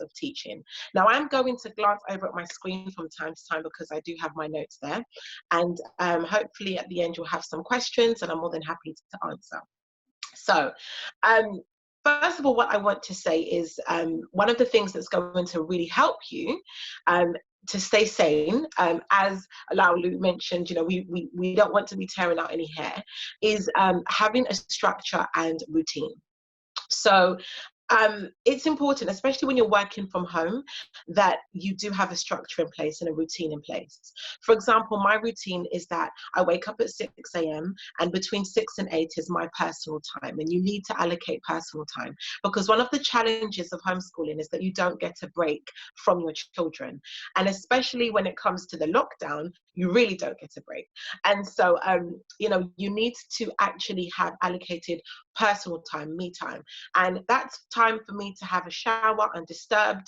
of teaching. Now, I'm going to glance over at my screen from time to time because I do have my notes there. And hopefully at the end, you'll have some questions and I'm more than happy to answer. So, first of all, what I want to say is one of the things that's going to really help you to stay sane, as Laulu mentioned, we don't want to be tearing out any hair, is having a structure and routine. So it's important, especially when you're working from home, that you do have a structure in place and a routine in place. For example, my routine is that I wake up at 6 a.m. and between 6 and 8 is my personal time. And you need to allocate personal time because one of the challenges of homeschooling is that you don't get a break from your children. And especially when it comes to the lockdown, you really don't get a break. And so, you need to actually have allocated personal time, me time. And that's time for me to have a shower undisturbed,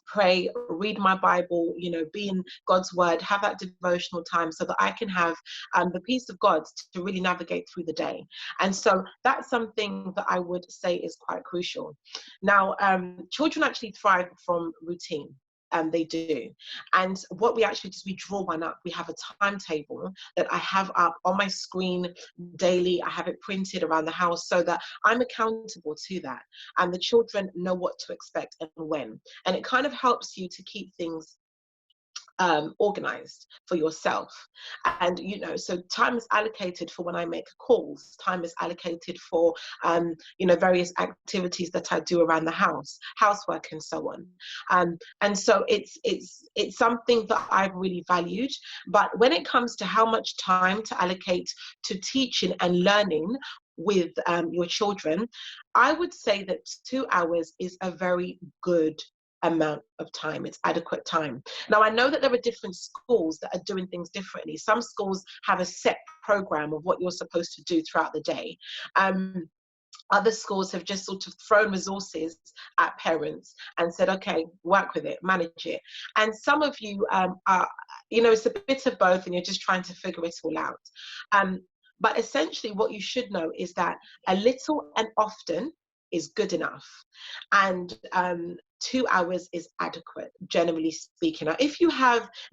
pray, read my Bible, be in God's word, have that devotional time so that I can have the peace of God to really navigate through the day. And so that's something that I would say is quite crucial. Now, children actually thrive from routine. They do. And what we actually do is we draw one up. We have a timetable that I have up on my screen daily. I have it printed around the house so that I'm accountable to that. And the children know what to expect and when. And it kind of helps you to keep things organized for yourself. And so time is allocated for when I make calls, time is allocated for various activities that I do around the house, housework and so on. And so it's something that I've really valued. But when it comes to how much time to allocate to teaching and learning with your children, I would say that 2 hours is a very good amount of time. It's adequate time. Now, I know that there are different schools that are doing things differently. Some schools have a set program of what you're supposed to do throughout the day. Other schools have just sort of thrown resources at parents and said, okay, work with it, manage it. And some of you are, it's a bit of both and you're just trying to figure it all out. But essentially what you should know is that a little and often is good enough. And 2 hours is adequate, generally speaking. Now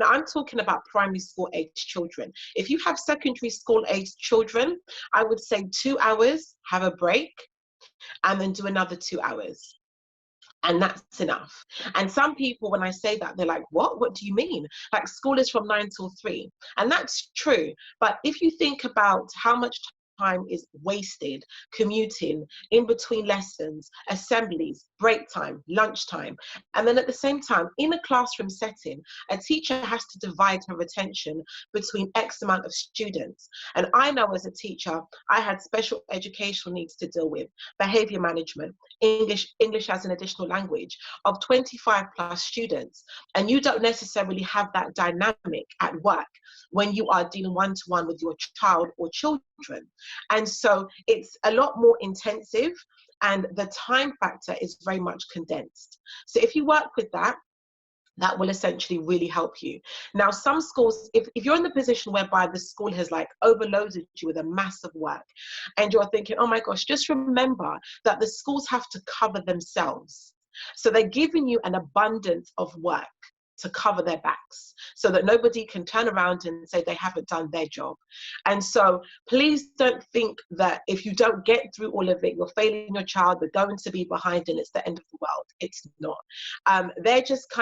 I'm talking about primary school age children. If you have secondary school age children, I would say 2 hours, have a break, and then do another 2 hours. And that's enough. And some people, when I say that, they're like, what do you mean? Like, school is from 9 till 3. And that's true. But if you think about how much time is wasted commuting in between lessons, assemblies, break time, lunchtime, and then at the same time, in a classroom setting, a teacher has to divide her attention between X amount of students. And I know as a teacher, I had special educational needs to deal with, behavior management, English as an additional language of 25 plus students. And you don't necessarily have that dynamic at work when you are dealing one-to-one with your child or children. And so it's a lot more intensive and the time factor is very much condensed. So if you work with that, that will essentially really help you. Now, some schools, if you're in the position whereby the school has like overloaded you with a massive work and you're thinking, oh my gosh, just remember that the schools have to cover themselves. So they're giving you an abundance of work to cover their backs so that nobody can turn around and say they haven't done their job. And so please don't think that if you don't get through all of it, you're failing your child, they're going to be behind and it's the end of the world. It's not. They're just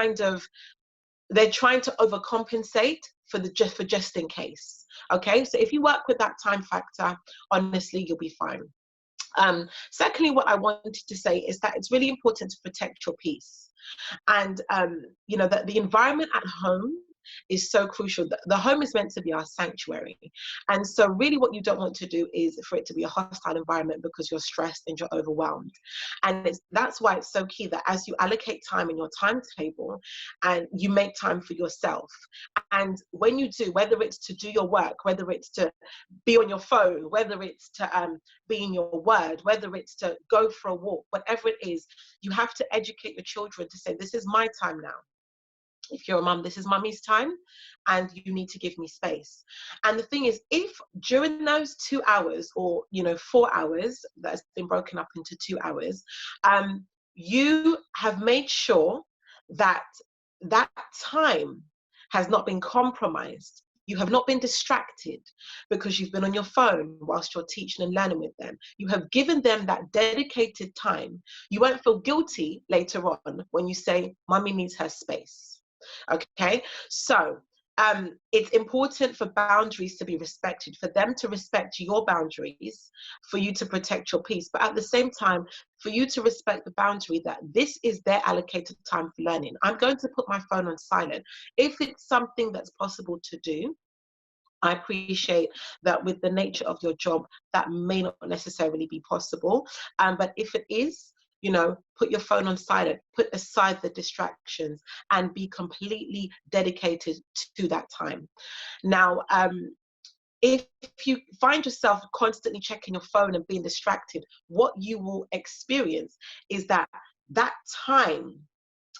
they're trying to overcompensate for just in case. Okay, so if you work with that time factor, honestly, you'll be fine. Secondly, what I wanted to say is that it's really important to protect your peace. And, that the environment at home is so crucial. The home is meant to be our sanctuary. And so really what you don't want to do is for it to be a hostile environment because you're stressed and you're overwhelmed. And that's why it's so key that as you allocate time in your timetable and you make time for yourself. And when you do, whether it's to do your work, whether it's to be on your phone, whether it's to be in your word, whether it's to go for a walk, whatever it is, you have to educate your children to say, this is my time now. If you're a mum, this is mummy's time and you need to give me space. And the thing is, if during those 2 hours or 4 hours that has been broken up into 2 hours, you have made sure that that time has not been compromised. You have not been distracted because you've been on your phone whilst you're teaching and learning with them. You have given them that dedicated time. You won't feel guilty later on when you say, Mummy needs her space. Okay, so it's important for boundaries to be respected, for them to respect your boundaries, for you to protect your peace, but at the same time, for you to respect the boundary that this is their allocated time for learning. I'm going to put my phone on silent. If it's something that's possible to do, I appreciate that with the nature of your job, that may not necessarily be possible. But if it is, put your phone on silent, put aside the distractions, and be completely dedicated to that time. Now, if you find yourself constantly checking your phone and being distracted, what you will experience is that time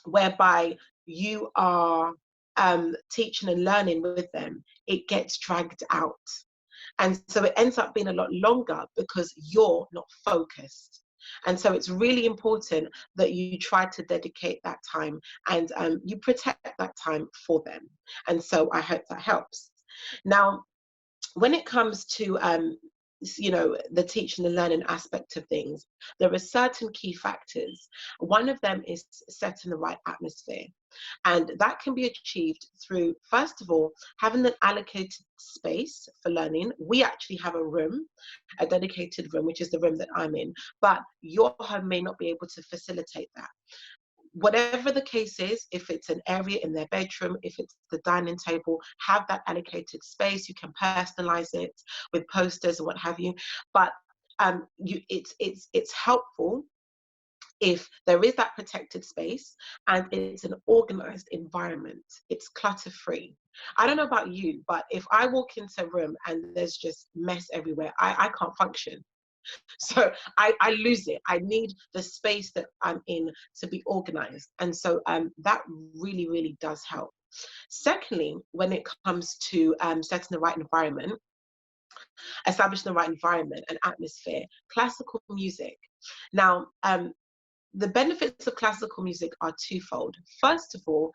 whereby you are teaching and learning with them, it gets dragged out. And so it ends up being a lot longer because you're not focused. And so it's really important that you try to dedicate that time and you protect that time for them. And so I hope that helps. Now, when it comes to the teaching and learning aspect of things, there are certain key factors. One of them is setting the right atmosphere, and that can be achieved through, first of all, having an allocated space for learning. We actually have a dedicated room, which is the room that I'm in, but your home may not be able to facilitate that. Whatever the case is, if it's an area in their bedroom, if it's the dining table, have that allocated space. You can personalize it with posters and what have you. But it's helpful if there is that protected space and it's an organized environment. It's clutter-free. I don't know about you, but if I walk into a room and there's just mess everywhere, I can't function. So I lose it. I need the space that I'm in to be organized. And so that really, really does help. Secondly, when it comes to setting the right environment, establishing the right environment and atmosphere, classical music. Now, the benefits of classical music are twofold. First of all,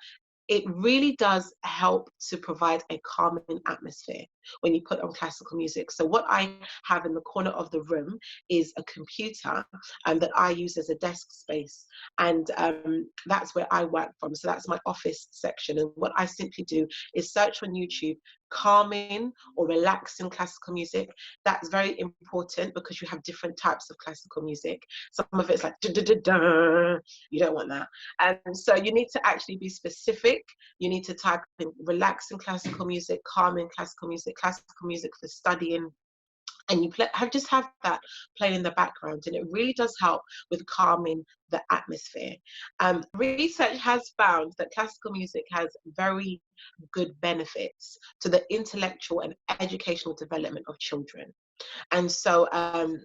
it really does help to provide a calming atmosphere when you put on classical music. So what I have in the corner of the room is a computer that I use as a desk space. And that's where I work from. So that's my office section. And what I simply do is search on YouTube calming or relaxing classical music. That's very important because you have different types of classical music. Some of it's like da da da da. You don't want that. And so you need to actually be specific. You need to type in relaxing classical music, calming classical music for studying, and you just have that play in the background, and it really does help with calming the atmosphere. Research has found that classical music has very good benefits to the intellectual and educational development of children. And so I'm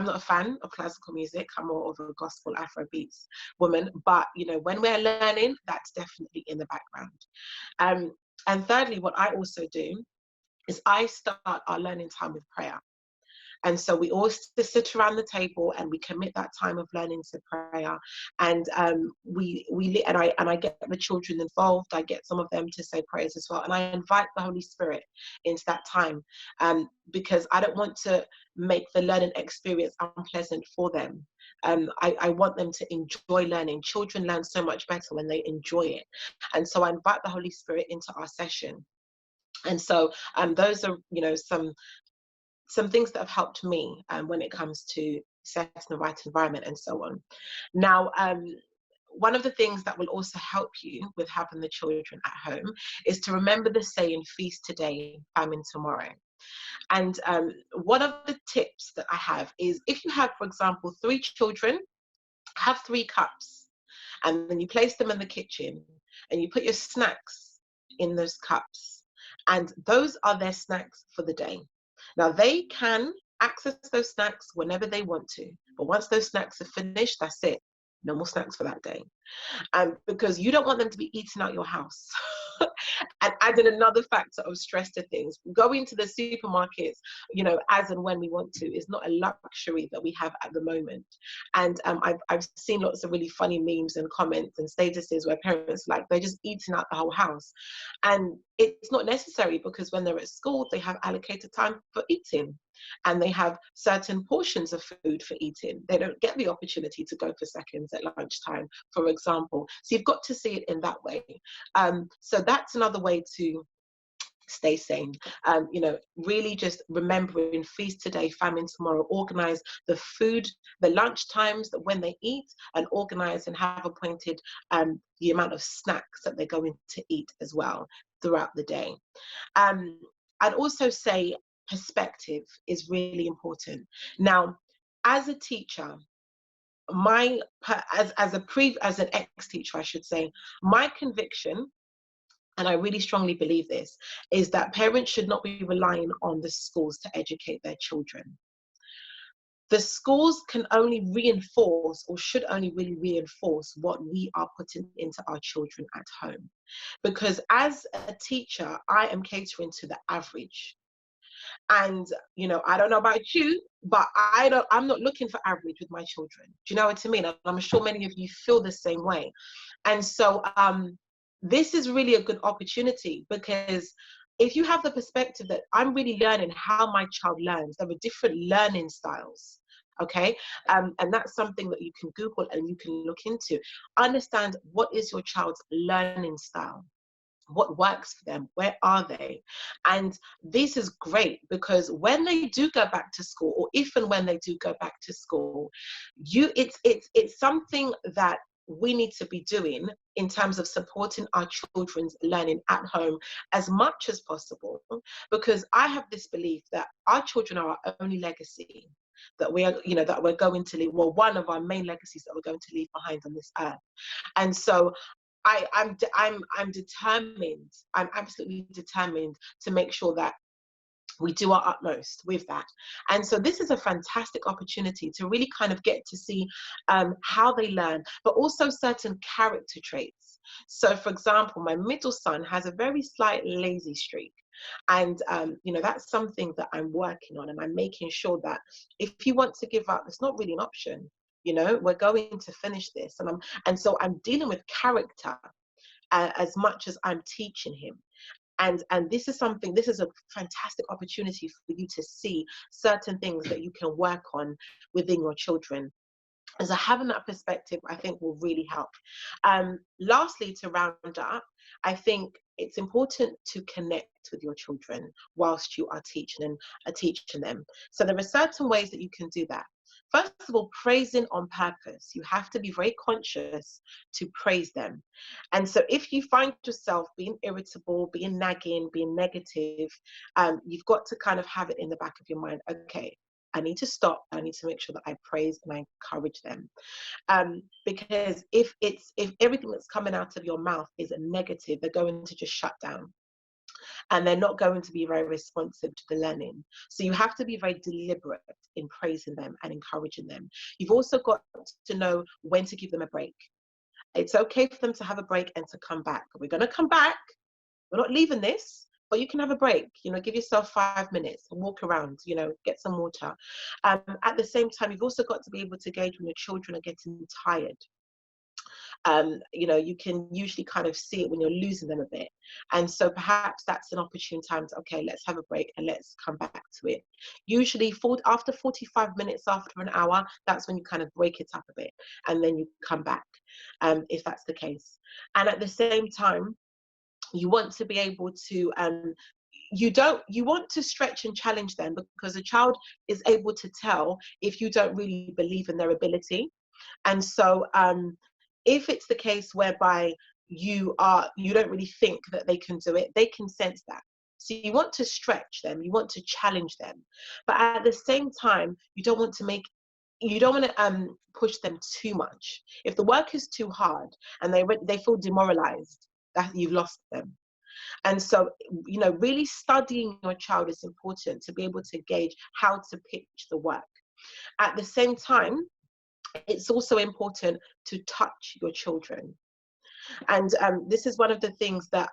not a fan of classical music. I'm more of a gospel Afrobeats woman, but when we're learning, that's definitely in the background. And thirdly, what I also do is I start our learning time with prayer. And so we all sit around the table and we commit that time of learning to prayer. And I get the children involved. I get some of them to say prayers as well. And I invite the Holy Spirit into that time because I don't want to make the learning experience unpleasant for them. I want them to enjoy learning. Children learn so much better when they enjoy it. And so I invite the Holy Spirit into our session. And so those are, some things that have helped me when it comes to setting the right environment and so on. Now, one of the things that will also help you with having the children at home is to remember the saying, feast today, famine tomorrow. And one of the tips that I have is if you have, for example, 3 children, have 3 cups, and then you place them in the kitchen and you put your snacks in those cups, and those are their snacks for the day. Now, they can access those snacks whenever they want to, but once those snacks are finished, that's it. No more snacks for that day. Because you don't want them to be eating out your house. And adding another factor of stress to things. Going to the supermarkets, you know, as and when we want to, is not a luxury that we have at the moment. And I've seen lots of really funny memes and comments and statuses where parents, like, they're just eating out the whole house. And it's not necessary, because when they're at school, they have allocated time for eating. And they have certain portions of food for eating. They don't get the opportunity to go for seconds at lunchtime, for example. So you've got to see it in that way. So that's another way to stay sane. You know, really just remembering feast today, famine tomorrow. Organize the food, the lunch times that when they eat, and organize and have appointed the amount of snacks that they're going to eat as well throughout the day. I'd also say perspective is really important. Now, as a teacher, as an ex-teacher, I should say, my conviction, and I really strongly believe this, is that parents should not be relying on the schools to educate their children. The schools can only reinforce, or should only really reinforce, what we are putting into our children at home. Because as a teacher, I am catering to the average. And, you know, I don't know about you, but I'm not looking for average with my children. Do you know what I mean? I'm sure many of you feel the same way. And so this is really a good opportunity, because if you have the perspective that I'm really learning how my child learns, there are different learning styles. Okay, and that's something that you can Google and you can look into. Understand, what is your child's learning style? What works for them? Where are they? And this is great, because when they do go back to school, or if and when they do go back to school, it's something that we need to be doing in terms of supporting our children's learning at home as much as possible, because I have this belief that our children are our only legacy that we are, you know, that we're going to leave. Well, one of our main legacies that we're going to leave behind on this earth. And so I'm determined. I'm absolutely determined to make sure that we do our utmost with that. And so this is a fantastic opportunity to really kind of get to see how they learn, but also certain character traits. So, for example, my middle son has a very slight lazy streak. And, you know, that's something that I'm working on, and I'm making sure that if you want to give up, it's not really an option. You know, we're going to finish this. And so I'm dealing with character as much as I'm teaching him. And this is a fantastic opportunity for you to see certain things that you can work on within your children. And so having that perspective, I think, will really help. Lastly, to round up, I think it's important to connect with your children whilst you are teaching them. So there are certain ways that you can do that. First of all, praising on purpose. You have to be very conscious to praise them. And so if you find yourself being irritable, being nagging, being negative, you've got to kind of have it in the back of your mind. Okay, I need to stop. I need to make sure that I praise and I encourage them. Because if everything that's coming out of your mouth is a negative, they're going to just shut down. And they're not going to be very responsive to the learning. So you have to be very deliberate in praising them and encouraging them. You've also got to know when to give them a break. It's okay for them to have a break and to come back. We're going to come back. We're not leaving this, but you can have a break. You know, give yourself 5 minutes, walk around, you know, get some water. At the same time, you've also got to be able to gauge when your children are getting tired. You know, you can usually kind of see it when you're losing them a bit. And so perhaps that's an opportune time to, okay, let's have a break and let's come back to it. Usually after 45 minutes, after an hour, that's when you kind of break it up a bit. And then you come back, if that's the case. And at the same time, you want to be able to, you want to stretch and challenge them, because a child is able to tell if you don't really believe in their ability. And so, if it's the case whereby you don't really think that they can do it, they can sense that. So you want to stretch them, you want to challenge them, but at the same time, you don't want to push them too much. If the work is too hard and they feel demoralized, that you've lost them. And so, you know, really studying your child is important to be able to gauge how to pitch the work. At the same time, it's also important to touch your children. And this is one of the things that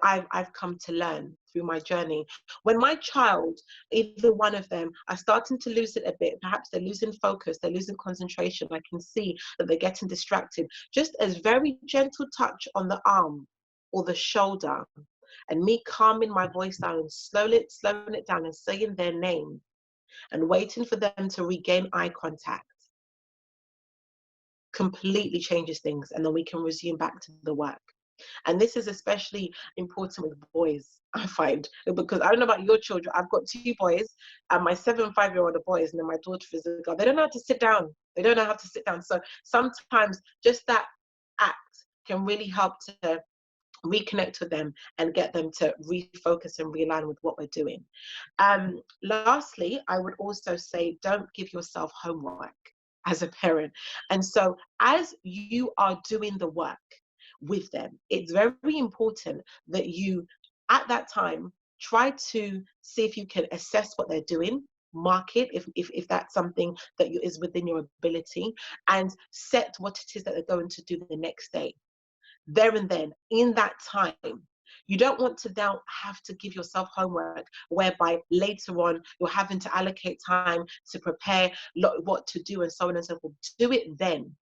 I've come to learn through my journey. When my child, either one of them, are starting to lose it a bit, perhaps they're losing focus, they're losing concentration, I can see that they're getting distracted, just as very gentle touch on the arm or the shoulder, and me calming my voice down and slowing it down and saying their name and waiting for them to regain eye contact, completely changes things, and then we can resume back to the work. And this is especially important with boys, I find, because I don't know about your children. I've got 2 boys, and my 7 and 5-year-old are boys, and then my daughter is a girl. They don't know how to sit down. They don't know how to sit down. So sometimes just that act can really help to reconnect with them and get them to refocus and realign with what we're doing. Lastly, I would also say, don't give yourself homework as a parent. And so as you are doing the work with them, it's very important that you, at that time, try to see if you can assess what they're doing, mark it if that's something that is within your ability, and set what it is that they're going to do the next day, there and then, in that time. You don't want to now have to give yourself homework whereby later on you're having to allocate time to prepare what to do and so on and so forth. Do it then.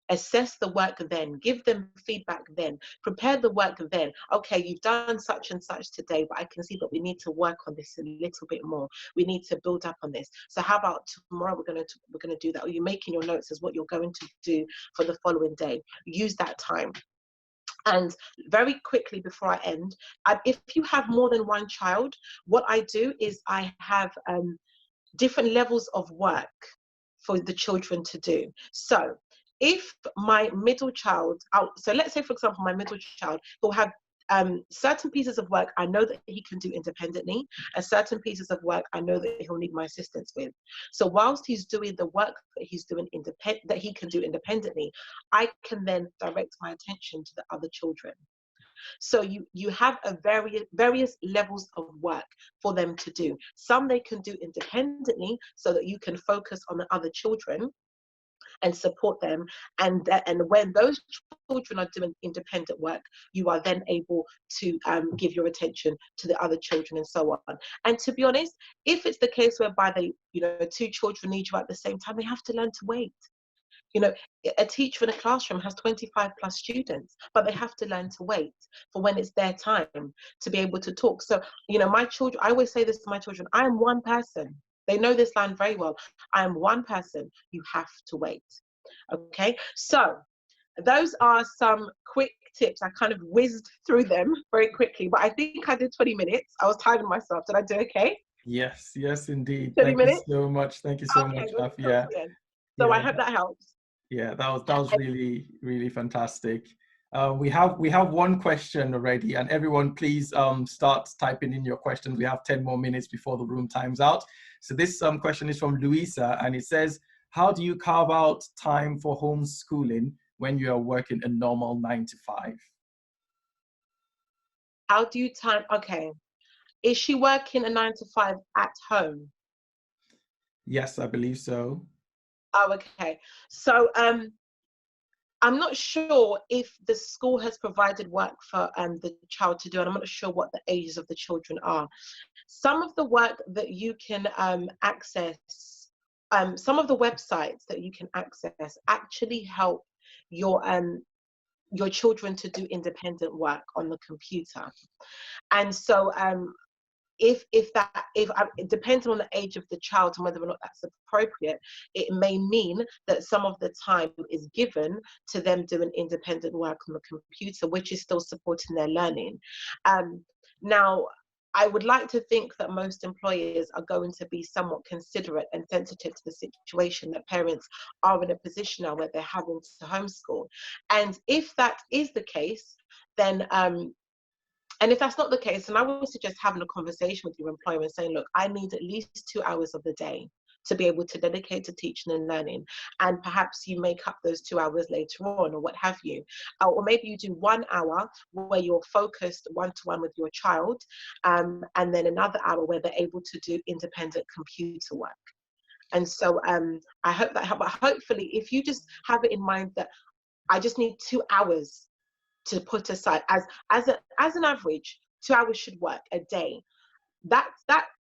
Assess the work then. Give them feedback then. Prepare the work then. Okay, you've done such and such today, but I can see that we need to work on this a little bit more. We need to build up on this. So how about tomorrow we're going to do that? Or you're making your notes as what you're going to do for the following day. Use that time. And very quickly before I end, if you have more than one child, what I do is I have different levels of work for the children to do. So if my middle child, so let's say, for example, my middle child will have certain pieces of work I know that he can do independently, and certain pieces of work I know that he'll need my assistance with. So whilst he's doing the work that he's doing that he can do independently, I can then direct my attention to the other children. So you have a various levels of work for them to do. Some they can do independently so that you can focus on the other children and support them. And when those children are doing independent work, you are then able to give your attention to the other children and so on. And to be honest, if it's the case whereby 2 children need you at the same time, they have to learn to wait. A teacher in a classroom has 25 plus students, but they have to learn to wait for when it's their time to be able to talk. So, my children, I always say this to my children, I am one person. They know this line very well. I am one person. You have to wait. Okay. So those are some quick tips. I kind of whizzed through them very quickly, but I think I did 20 minutes. I was timing myself. Did I do okay? Yes, indeed. 20 Thank you minutes? so much. Thank you so much, Afia. So I Yeah, hope that helps. yeah, that was really, really fantastic. We have one question already, and everyone please start typing in your questions. We have 10 more minutes before the room times out. So this question is from Louisa, and it says, how do you carve out time for homeschooling when you are working a normal 9 to 5? How do you time? Okay. Is she working a 9 to 5 at home? Yes, I believe so. Oh, okay. So I'm not sure if the school has provided work for the child to do, and I'm not sure what the ages of the children are. Some of the work that you can access, some of the websites that you can access actually help your children to do independent work on the computer. And so depending on the age of the child and whether or not that's appropriate, it may mean that some of the time is given to them doing independent work on the computer, which is still supporting their learning. Now, I would like to think that most employers are going to be somewhat considerate and sensitive to the situation that parents are in a position now where they're having to homeschool. And if that is the case, then and if that's not the case, then I would suggest having a conversation with your employer and saying, look, I need at least 2 hours of the day to be able to dedicate to teaching and learning. And perhaps you make up those 2 hours later on, or what have you. Or maybe you do 1 hour where you're focused one-to-one with your child, and then another hour where they're able to do independent computer work. And so I hope that helps. But hopefully, if you just have it in mind that I just need 2 hours to put aside as an average, 2 hours should work a day. That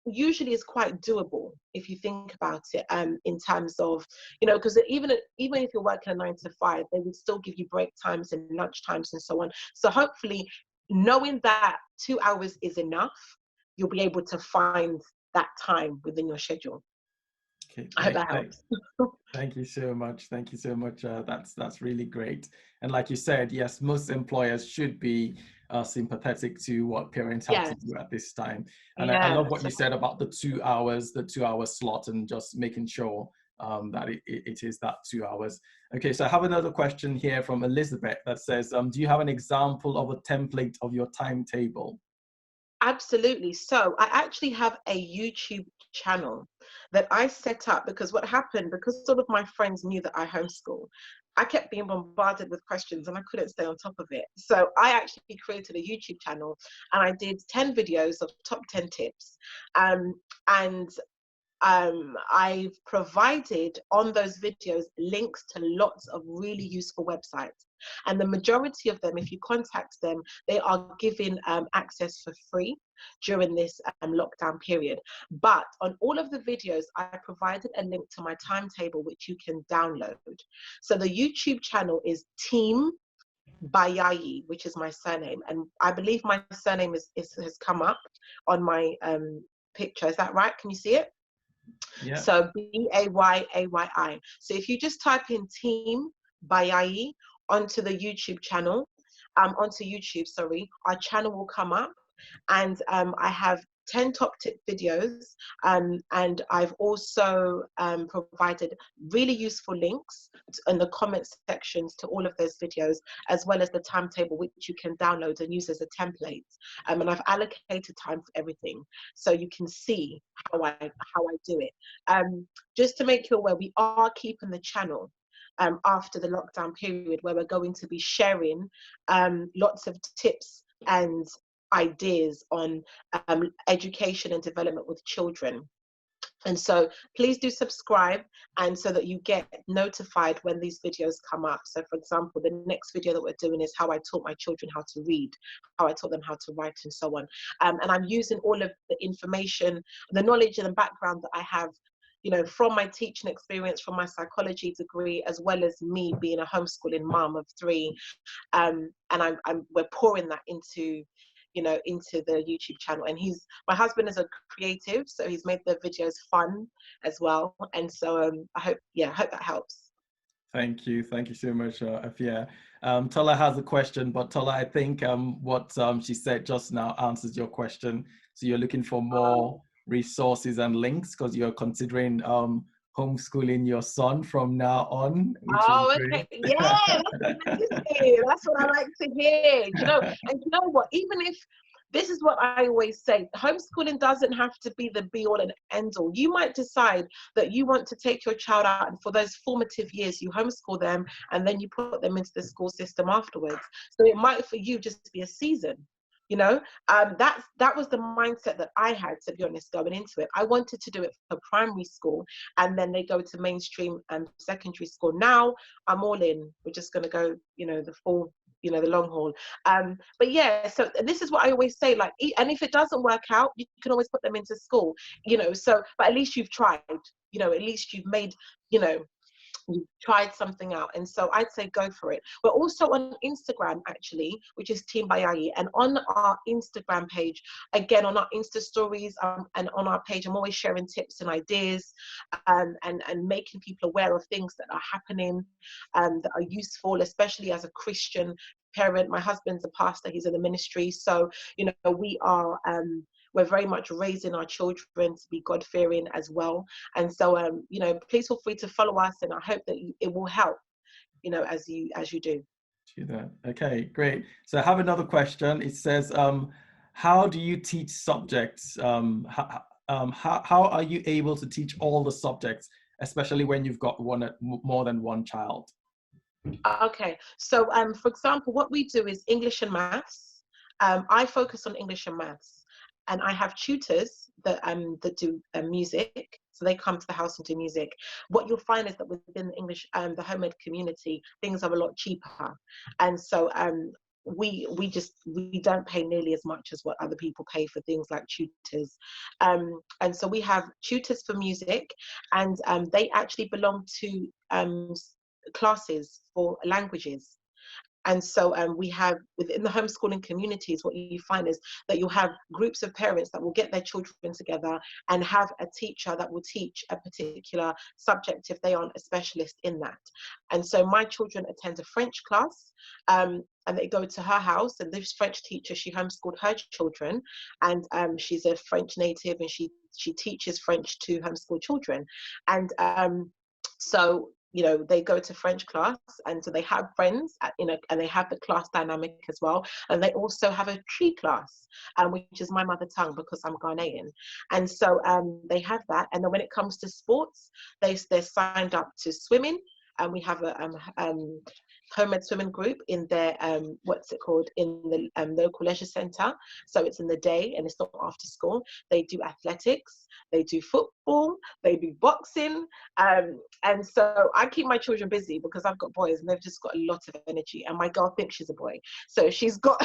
usually is quite doable if you think about it, in terms of, because even if you're working a 9 to 5, they would still give you break times and lunch times and so on. So hopefully, knowing that 2 hours is enough, you'll be able to find that time within your schedule. Okay, I hope that helps. thank you so much. Thank you so much. That's really great. And like you said, yes, most employers should be sympathetic to what parents have to Yes. do at this time. And I Yeah. love what you said about the 2 hours, the 2 hour slot, and just making sure that it is that 2 hours. Okay, so I have another question here from Elizabeth that says, do you have an example of a template of your timetable? Absolutely. So I actually have a YouTube channel that I set up, because what happened, because sort of my friends knew that I homeschool, I kept being bombarded with questions and I couldn't stay on top of it. So I actually created a YouTube channel and I did 10 videos of top 10 tips. And I've provided on those videos links to lots of really useful websites. And the majority of them, if you contact them, they are given access for free during this lockdown period. But on all of the videos, I provided a link to my timetable, which you can download. So the YouTube channel is Team Bayayi, which is my surname. And I believe my surname has come up on my picture. Is that right? Can you see it? Yeah. So Bayayi. So if you just type in Team Bayayi onto the YouTube channel, onto YouTube, sorry, our channel will come up, and I have 10 top tip videos, and I've also provided really useful links in the comments sections to all of those videos, as well as the timetable, which you can download and use as a template. And I've allocated time for everything, so you can see how I do it. Just to make you aware, we are keeping the channel after the lockdown period, where we're going to be sharing lots of tips and ideas on education and development with children. And so please do subscribe, and so that you get notified when these videos come up. So for example, the next video that we're doing is how I taught my children how to read, how I taught them how to write, and so on. And I'm using all of the information, the knowledge and the background that I have, from my teaching experience, from my psychology degree, as well as me being a homeschooling mom of 3. And we're pouring that into the YouTube channel. And my husband is a creative, so he's made the videos fun as well. And so I hope that helps. Thank you so much, Afia. Tola has a question, but Tola, I think what she said just now answers your question. So you're looking for more resources and links because you're considering homeschooling your son from now on, which is Okay. great. Yeah, that's amazing. That's what I like to hear. And you know what? Even if this is what I always say, homeschooling doesn't have to be the be all and end all. You might decide that you want to take your child out, and for those formative years, you homeschool them and then you put them into the school system afterwards. So it might for you just be a season. That was the mindset that I had, to be honest, going into it. I wanted to do it for primary school, and then they go to mainstream and secondary school. Now I'm all in. We're just going to go, the full, the long haul. But yeah, so this is what I always say, like, and if it doesn't work out, you can always put them into school, so, but at least you've tried, at least you've made, you tried something out. And so I'd say go for it. We're also on Instagram, actually, which is Team Bayayi. And on our Instagram page, again, on our Insta stories, and on our page, I'm always sharing tips and ideas, and making people aware of things that are happening, that are useful, especially as a Christian parent. My husband's a pastor, he's in the ministry. So, we are, we're very much raising our children to be God-fearing as well. And so, please feel free to follow us, and I hope that it will help, as you do. Okay, great. So I have another question. It says, how do you teach subjects? How are you able to teach all the subjects, especially when you've got more than one child? Okay, so for example, what we do is English and maths. I focus on English and maths, and I have tutors that do music, so they come to the house and do music. What you'll find is that within the English, the home ed community, things are a lot cheaper, and so we don't pay nearly as much as what other people pay for things like tutors. And so we have tutors for music, and they actually belong to classes for languages. And so we have, within the homeschooling communities, what you find is that you'll have groups of parents that will get their children together and have a teacher that will teach a particular subject if they aren't a specialist in that. And so my children attend a French class, and they go to her house, and this French teacher, she homeschooled her children, and she's a French native, and she teaches French to homeschool children. And so they go to French class, and so they have friends, and they have the class dynamic as well. And they also have a tree class, which is my mother tongue because I'm Ghanaian. And so they have that. And then when it comes to sports, they're signed up to swimming, and we have a homemade swimming group in their what's it called, in the local leisure centre. So it's in the day and it's not after school. They do athletics, they do football, they do boxing, and so I keep my children busy because I've got boys and they've just got a lot of energy, and my girl thinks she's a boy, so she's got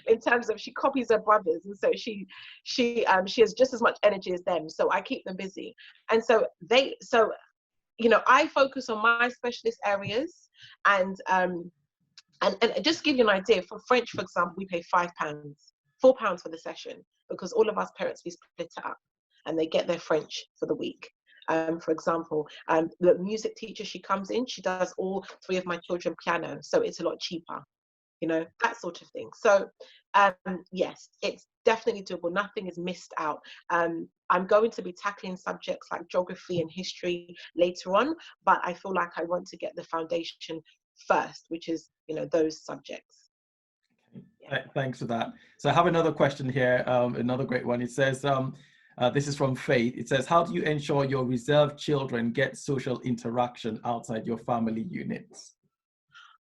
in terms of, she copies her brothers, and so she has just as much energy as them, so I keep them busy. And so I focus on my specialist areas, and just to give you an idea, for French, for example, we pay £5, £4 for the session, because all of us parents, we split it up, and they get their French for the week. For example, the music teacher, she comes in, she does all 3 of my children piano, so it's a lot cheaper, that sort of thing. So yes, it's definitely doable. Nothing is missed out. I'm going to be tackling subjects like geography and history later on, but I feel like I want to get the foundation first, which is, those subjects. Yeah. Thanks for that. So I have another question here, another great one. It says, this is from Faith. It says, how do you ensure your reserved children get social interaction outside your family units?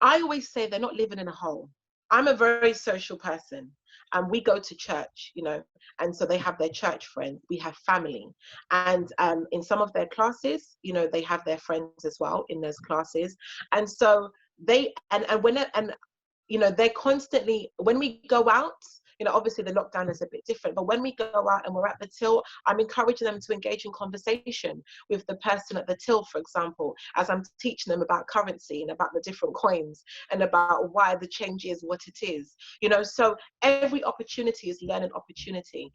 I always say they're not living in a hole. I'm a very social person, and we go to church, and so they have their church friends. We have family, and in some of their classes, they have their friends as well in those classes. And so they're constantly, when we go out, obviously the lockdown is a bit different, but when we go out and we're at the till, I'm encouraging them to engage in conversation with the person at the till, for example, as I'm teaching them about currency and about the different coins and about why the change is what it is, so every opportunity is learning opportunity.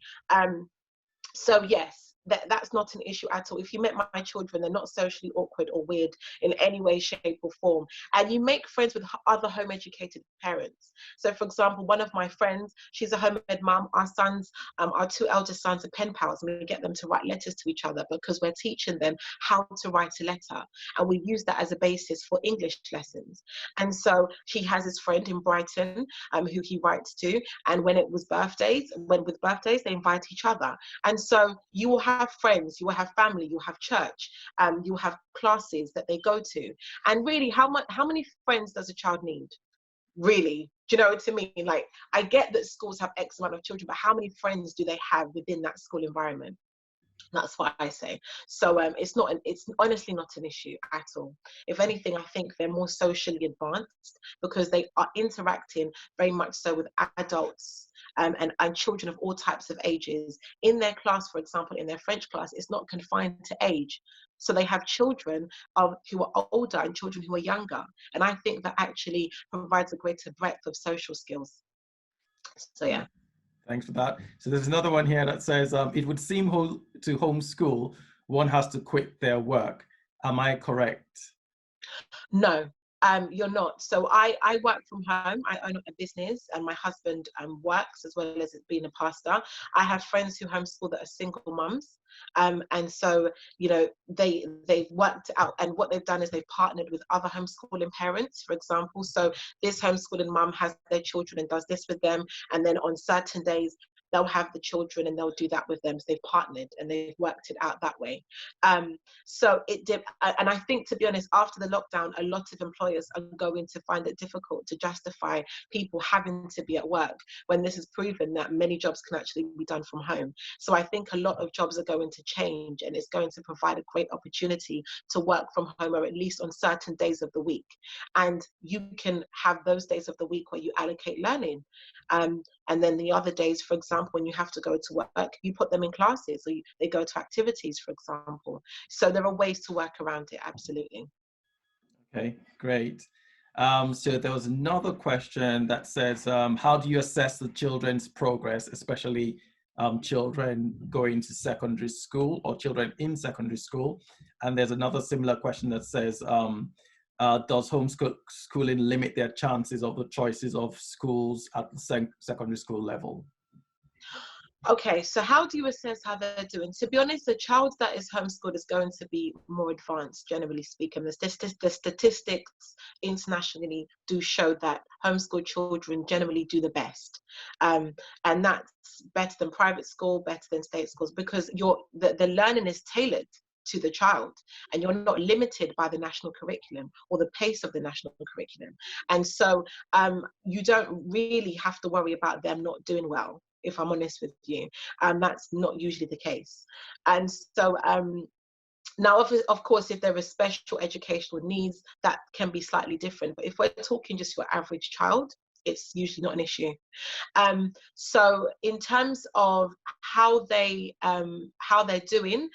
So yes, that's not an issue at all. If you met my children, they're not socially awkward or weird in any way, shape or form. And you make friends with other home educated parents. So for example, one of my friends, she's a homemade mom. Our sons, our 2 eldest sons are pen pals, and we get them to write letters to each other because we're teaching them how to write a letter. And we use that as a basis for English lessons. And so she has this friend in Brighton who he writes to. And when with birthdays, they invite each other. And so you will have friends, you will have family, you will have church, you will have classes that they go to. And really, how many friends does a child need? Really? Do you know what I mean? Like, I get that schools have X amount of children, but how many friends do they have within that school environment? That's what I say. So it's honestly not an issue at all. If anything, I think they're more socially advanced because they are interacting very much so with adults and children of all types of ages. In their class, for example, in their French class, it's not confined to age. So they have children who are older and children who are younger. And I think that actually provides a greater breadth of social skills. So yeah. Thanks for that. So there's another one here that says, it would seem to homeschool, one has to quit their work. Am I correct? No, you're not. So I work from home. I own a business, and my husband works as well as being a pastor. I have friends who homeschool that are single mums. And so, they've worked out, and what they've done is they've partnered with other homeschooling parents, for example. So this homeschooling mum has their children and does this with them. And then on certain days, they'll have the children and they'll do that with them. So they've partnered and they've worked it out that way. So it did, and I think, to be honest, after the lockdown, a lot of employers are going to find it difficult to justify people having to be at work when this is proven that many jobs can actually be done from home. So I think a lot of jobs are going to change, and it's going to provide a great opportunity to work from home, or at least on certain days of the week. And you can have those days of the week where you allocate learning. And then the other days, for example, when you have to go to work, you put them in classes, or they go to activities, for example. So there are ways to work around it, absolutely. Okay, great. So there was another question that says, how do you assess the children's progress, especially children going to secondary school or children in secondary school? And there's another similar question that says, does homeschooling limit their chances of the choices of schools at the secondary school level? Okay, so how do you assess how they're doing? To be honest, a child that is homeschooled is going to be more advanced, generally speaking. The statistics internationally do show that homeschooled children generally do the best. And that's better than private school, better than state schools, because the learning is tailored to the child, and you're not limited by the national curriculum or the pace of the national curriculum. And so you don't really have to worry about them not doing well, if I'm honest with you. That's not usually the case. And so now, of course, if there are special educational needs, that can be slightly different. But if we're talking just your average child, it's usually not an issue. So in terms of how they're doing,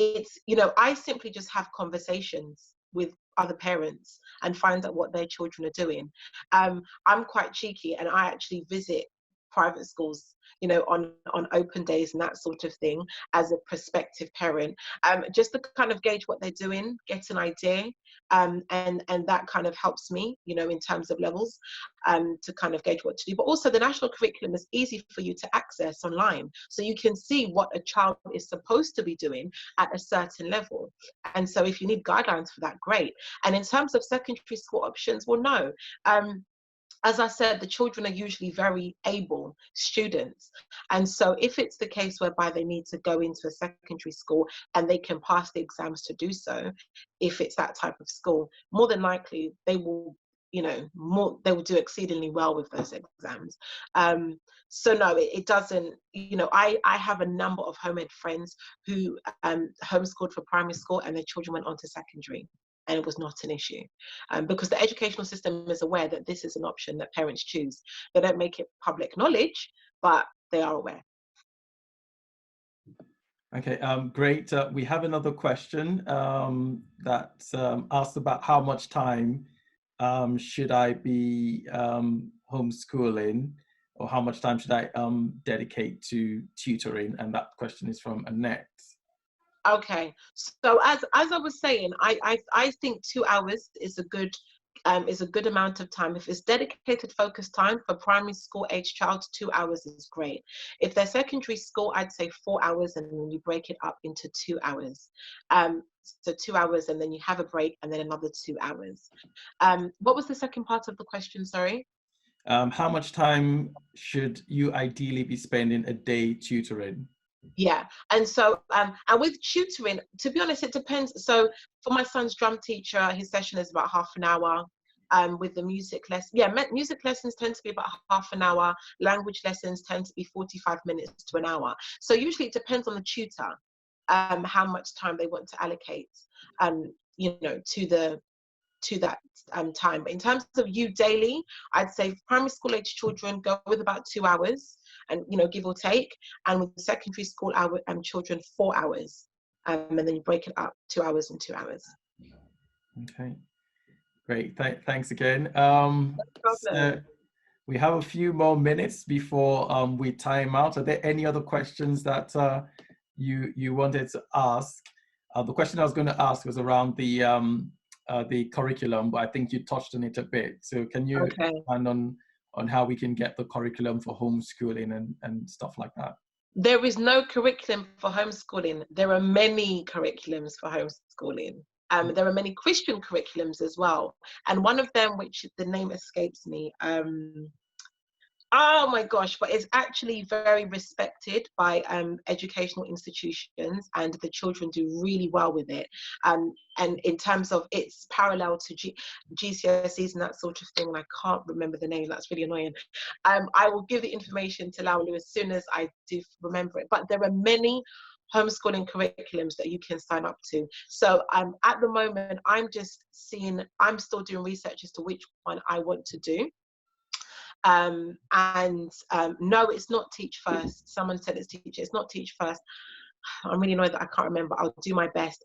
it's, I simply just have conversations with other parents and find out what their children are doing. I'm quite cheeky, and I actually visit private schools, on open days and that sort of thing, as a prospective parent, just to kind of gauge what they're doing, get an idea, and that kind of helps me, in terms of levels, to kind of gauge what to do. But also, the national curriculum is easy for you to access online, so you can see what a child is supposed to be doing at a certain level. And so if you need guidelines for that, great. And in terms of secondary school options, well, no. As I said, the children are usually very able students. And so if it's the case whereby they need to go into a secondary school and they can pass the exams to do so, if it's that type of school, more than likely they will, they will do exceedingly well with those exams. So no, it doesn't, I have a number of home-ed friends who homeschooled for primary school and their children went on to secondary, and it was not an issue, because the educational system is aware that this is an option that parents choose. They don't make it public knowledge, but they are aware. Okay, great. We have another question that asks about how much time should I be homeschooling, or how much time should I dedicate to tutoring? And that question is from Annette. Okay, so as I was saying, I think 2 hours is a good amount of time. If it's dedicated focused time for primary school age child, 2 hours is great. If they're secondary school, I'd say 4 hours, and then you break it up into 2 hours. So 2 hours, and then you have a break, and then another 2 hours. What was the second part of the question? Sorry. How much time should you ideally be spending a day tutoring? Yeah, and so and with tutoring, to be honest, it depends. So for my son's drum teacher, his session is about half an hour. With the music lesson, music lessons tend to be about half an hour. Language lessons tend to be 45 minutes to an hour. So usually it depends on the tutor, how much time they want to allocate, to that time. But in terms of you daily, I'd say primary school age children go with about 2 hours, and give or take, and with secondary school children 4 hours, and then you break it up 2 hours and 2 hours. Okay, great. Thanks again. No problem. So we have a few more minutes before we time out. Are there any other questions that you wanted to ask? The question I was going to ask was around the curriculum, but I think you touched on it a bit. So can you expand on how we can get the curriculum for homeschooling and stuff like that? There is no curriculum for homeschooling. There are many curriculums for homeschooling. There are many Christian curriculums as well. And one of them, which the name escapes me, Oh my gosh, but it's actually very respected by educational institutions, and the children do really well with it. And in terms of its parallel to GCSEs and that sort of thing, and I can't remember the name, that's really annoying. I will give the information to Laulu as soon as I do remember it. But there are many homeschooling curriculums that you can sign up to. So at the moment, I'm still doing research as to which one I want to do. No, it's not Teach First. Someone said it's Teach. It's not Teach First. I'm really annoyed that I can't remember. I'll do my best.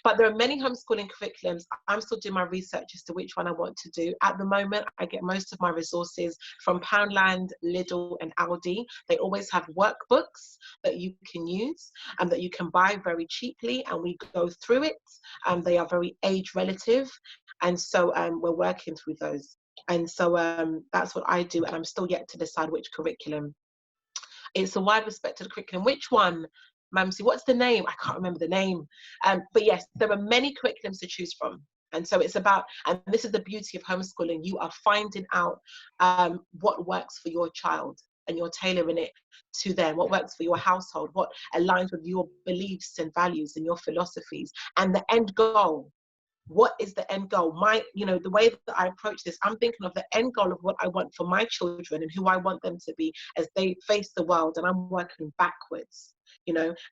But there are many homeschooling curriculums. I'm still doing my research as to which one I want to do. At the moment, I get most of my resources from Poundland, Lidl, and Aldi. They always have workbooks that you can use and that you can buy very cheaply, and we go through it. They are very age relative, and so we're working through those. And so that's what I do, and I'm still yet to decide which curriculum. It's a wide respected curriculum. Which one, Mamsie? What's the name? I can't remember the name. But yes, there are many curriculums to choose from. And so it's about, and this is the beauty of homeschooling, you are finding out what works for your child, and you're tailoring it to them, what works for your household, what aligns with your beliefs and values and your philosophies, and the end goal. What is the end goal? The way that I approach this, I'm thinking of the end goal of what I want for my children and who I want them to be as they face the world, and I'm working backwards,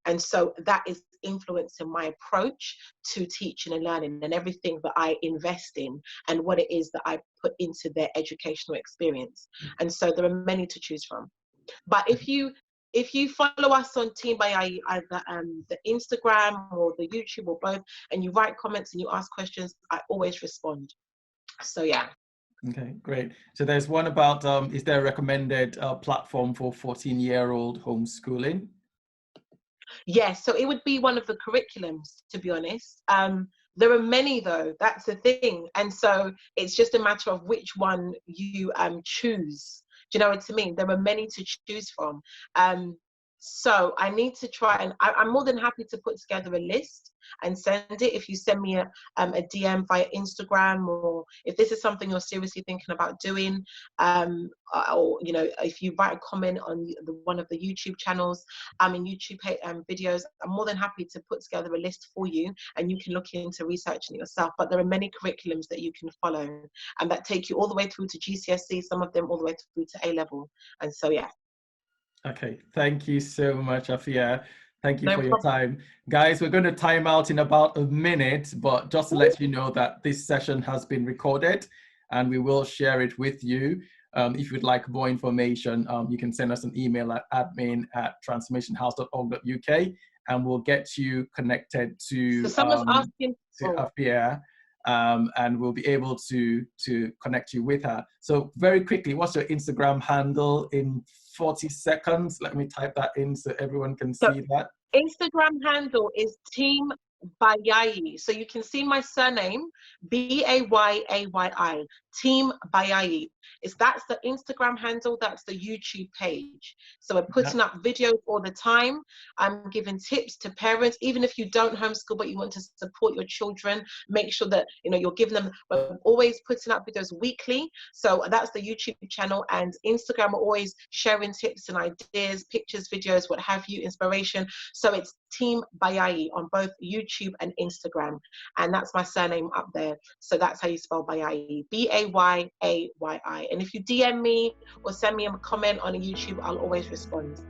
and so that is influencing my approach to teaching and learning and everything that I invest in and what it is that I put into their educational experience. And so there are many to choose from. But if you follow us on Team Bayayi, either the Instagram or the YouTube or both, and you write comments and you ask questions, I always respond. So yeah. Okay, great. So there's one about, is there a recommended platform for 14-year-old homeschooling? Yes, so it would be one of the curriculums, to be honest. There are many though, that's the thing. And so it's just a matter of which one you choose. Do you know what I mean? There are many to choose from. So I need to try, and I'm more than happy to put together a list and send it. If you send me a DM via Instagram, or if this is something you're seriously thinking about doing, or if you write a comment on one of the YouTube channels, YouTube videos, I'm more than happy to put together a list for you, and you can look into researching it yourself. But there are many curriculums that you can follow, and that take you all the way through to GCSE, some of them all the way through to A level. And so yeah. Okay, thank you so much, Afia. Thank you No for your time. Guys, we're going to time out in about a minute, but just to let you know that this session has been recorded and we will share it with you. If you'd like more information, you can send us an email at admin@transformationhouse.org.uk, and we'll get you connected to, So someone's asking Afia, and we'll be able to connect you with her. So very quickly, what's your Instagram handle in 40 seconds? Let me type that in so everyone can see that. Instagram handle is Team Bayayi. So you can see my surname, Bayayi, Team Bayayi. That's the Instagram handle, that's the YouTube page. So we're putting up videos all the time. I'm giving tips to parents, even if you don't homeschool but you want to support your children, make sure that you're giving them, we're always putting up videos weekly. So that's the YouTube channel, and Instagram, we're always sharing tips and ideas, pictures, videos, what have you, inspiration. So it's Team Bayayi on both YouTube and Instagram, and that's my surname up there. So that's how you spell Bayayi, Bayayi. And if you DM me or send me a comment on YouTube, I'll always respond.